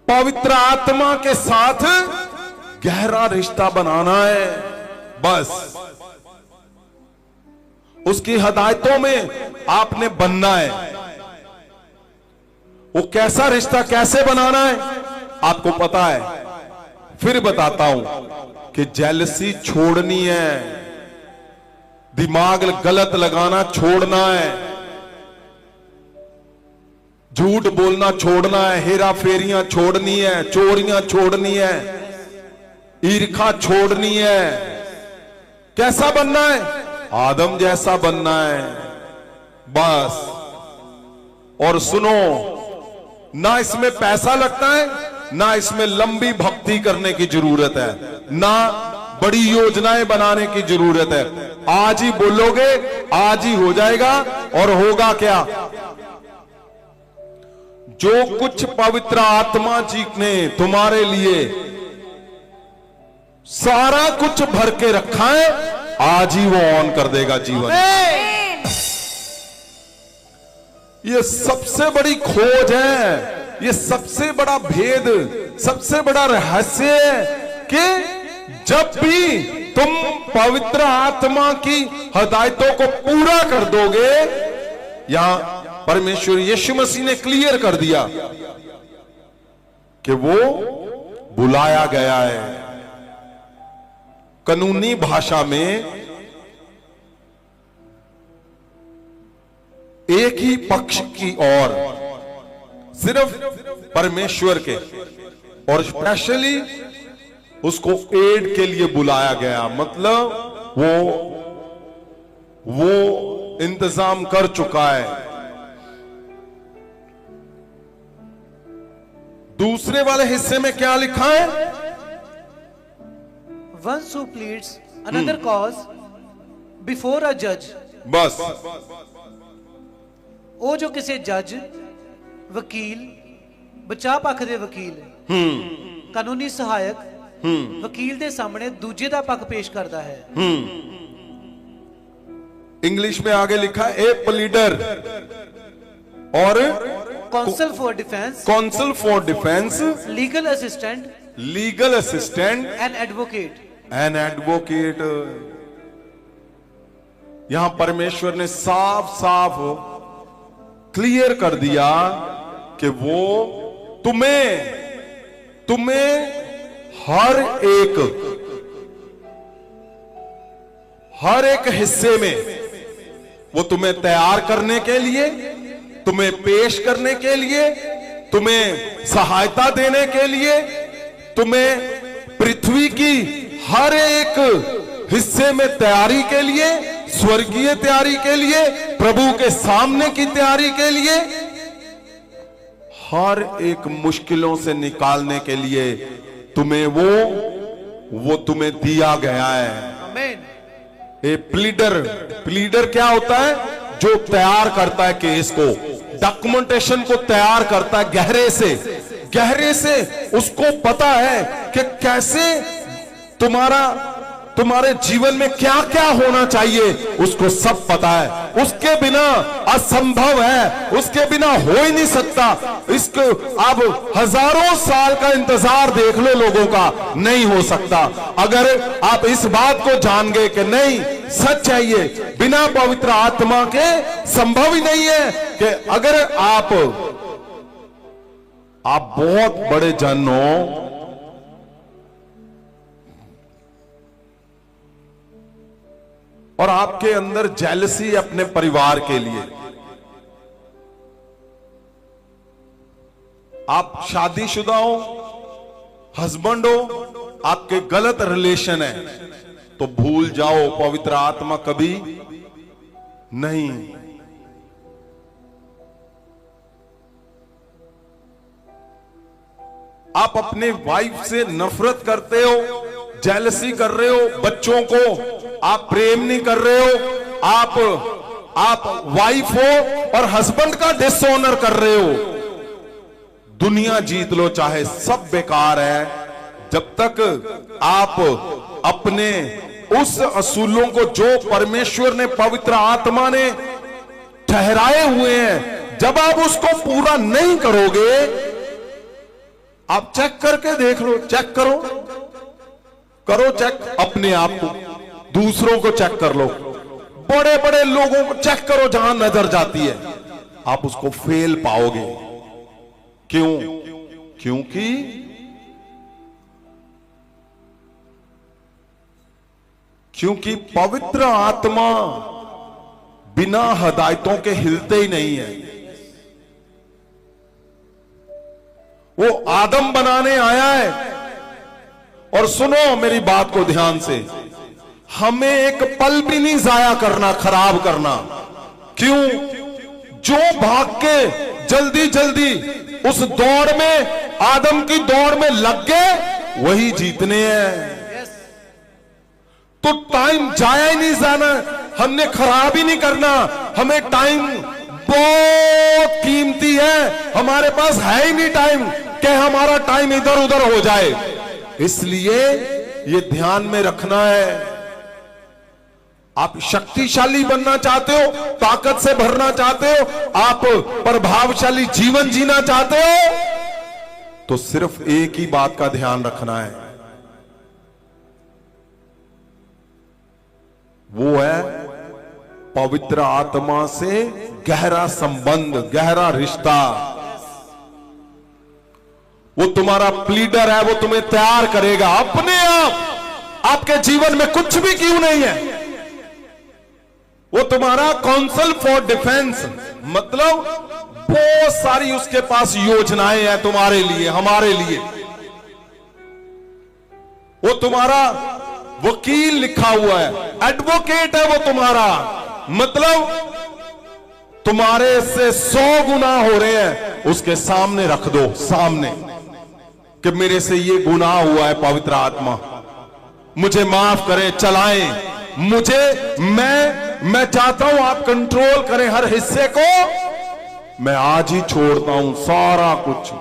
पवित्र आत्मा के साथ गहरा रिश्ता बनाना है। बस उसकी हिदायतों में आपने बनना है। वो कैसा रिश्ता कैसे बनाना है आपको पता है। फिर बताता हूं कि जेलसी छोड़नी है, दिमाग गलत लगाना छोड़ना है, झूठ बोलना छोड़ना है, हेरा फेरियां छोड़नी है, चोरियां छोड़नी है, ईर्खा छोड़नी है। कैसा बनना है? आदम जैसा बनना है बस। और सुनो, ना इसमें पैसा लगता है, ना इसमें लंबी भक्ति करने की जरूरत है, ना बड़ी योजनाएं बनाने की जरूरत है। आज ही बोलोगे आज ही हो जाएगा। और होगा क्या? जो कुछ पवित्र आत्मा जी ने तुम्हारे लिए सारा कुछ भर के रखा है, आज ही वो ऑन कर देगा जीवन। ये सबसे बड़ी खोज है, ये सबसे बड़ा भेद, सबसे बड़ा रहस्य है कि जब भी तुम पवित्र आत्मा की हिदायतों को पूरा कर दोगे, यहां परमेश्वर यीशु मसीह ने क्लियर कर दिया कि वो बुलाया गया है। कानूनी भाषा में एक ही पक्ष की ओर, सिर्फ परमेश्वर के, और स्पेशली उसको एड के लिए बुलाया गया। मतलब वो इंतजाम कर चुका है। दूसरे वाले हिस्से में क्या लिखा है? One who pleads another cause before a judge। बस ਉਹ ਜੋ ਕਿਸੇ ਜੱਜ, ਵਕੀਲ, ਬਚਾਅ ਪੱਖ ਦੇ ਵਕੀਲ, ਕਾਨੂੰਨੀ ਸਹਾਇਕ, ਵਕੀਲ ਦੇ ਸਾਹਮਣੇ ਦੂਜੇ ਦਾ ਪੱਖ ਪੇਸ਼ ਕਰਦਾ ਹੈ। इंग्लिश में आगे लिखा है ए प्लीडर और council for defence, council for defence, legal assistant, legal assistant and advocate. An advocate. यहां परमेश्वर ने साफ साफ क्लियर कर दिया कि वो तुम्हें हर एक हिस्से में वो तुम्हें तैयार करने के लिए, तुम्हें पेश करने के लिए, तुम्हें सहायता देने के लिए, तुम्हें पृथ्वी की हर एक हिस्से में तैयारी के लिए, स्वर्गीय तैयारी के लिए, प्रभु के सामने की तैयारी के लिए, हर एक मुश्किलों से निकालने के लिए तुम्हें वो तुम्हें दिया गया है। आमीन। ए प्लीडर क्या होता है? जो तैयार करता है केस को, डॉक्यूमेंटेशन को तैयार करता है गहरे से उसको पता है कि कैसे तुम्हारे जीवन में क्या क्या होना चाहिए, उसको सब पता है। उसके बिना असंभव है, उसके बिना हो ही नहीं सकता। इसको अब हजारों साल का इंतजार देख लो लोगों का, नहीं हो सकता। अगर आप इस बात को जान गए कि नहीं, सच है ये, बिना पवित्र आत्मा के संभव ही नहीं है कि अगर आप बहुत बड़े जन हो, और आपके अंदर जेलसी अपने परिवार के लिए, आप शादीशुदा हो, हस्बैंड हो, आपके गलत रिलेशन है, तो भूल जाओ पवित्र आत्मा कभी नहीं। आप अपने वाइफ से नफरत करते हो, जेलसी कर रहे हो, बच्चों को आप प्रेम नहीं कर रहे हो, आप वाइफ हो और हस्बैंड का डिसऑनर कर रहे हो। दुनिया जीत लो चाहे, सब बेकार है जब तक आप अपने उस असूलों को जो परमेश्वर ने, पवित्र आत्मा ने ठहराए हुए हैं, जब आप उसको पूरा नहीं करोगे आप चेक करके देख लो, चेक करो, करो चेक अपने आप को, दूसरों को चेक कर लो, बड़े बड़े लोगों को चेक करो, जहां नजर जाती है आप उसको फेल पाओगे। क्यों? क्योंकि पवित्र आत्मा बिना हदायतों के हिलते ही नहीं है। वो आदम बनाने आया है। और सुनो मेरी बात को ध्यान से, हमें एक पल भी नहीं जाया करना, खराब करना। क्यों? जो भाग के जल्दी जल्दी उस दौड़ में, आदम की दौड़ में लग गए, वही जीतने हैं। तो टाइम जाया ही नहीं जाना, हमने खराब ही नहीं करना। हमें टाइम बहुत कीमती है, हमारे पास है ही नहीं टाइम कि हमारा टाइम इधर उधर हो जाए। इसलिए ये ध्यान में रखना है। आप शक्तिशाली बनना चाहते हो, ताकत से भरना चाहते हो, आप प्रभावशाली जीवन जीना चाहते हो, तो सिर्फ एक ही बात का ध्यान रखना है, वो है पवित्र आत्मा से गहरा संबंध, गहरा रिश्ता। वो तुम्हारा प्लीडर है, वो तुम्हें तैयार करेगा अपने आप। आपके जीवन में कुछ भी क्यों नहीं है, वो तुम्हारा काउंसिल फॉर डिफेंस, मतलब बहुत सारी उसके पास योजनाएं हैं तुम्हारे लिए, हमारे लिए। वो तुम्हारा वकील लिखा हुआ है, एडवोकेट है वो तुम्हारा, मतलब तुम्हारे से 100 गुना हो रहे हैं, उसके सामने रख दो, सामने, कि मेरे से ये गुनाह हुआ है, पवित्र आत्मा मुझे माफ करें, चलाएं मुझे, मैं चाहता हूं आप कंट्रोल करें हर हिस्से को, मैं आज ही छोड़ता हूं सारा कुछ।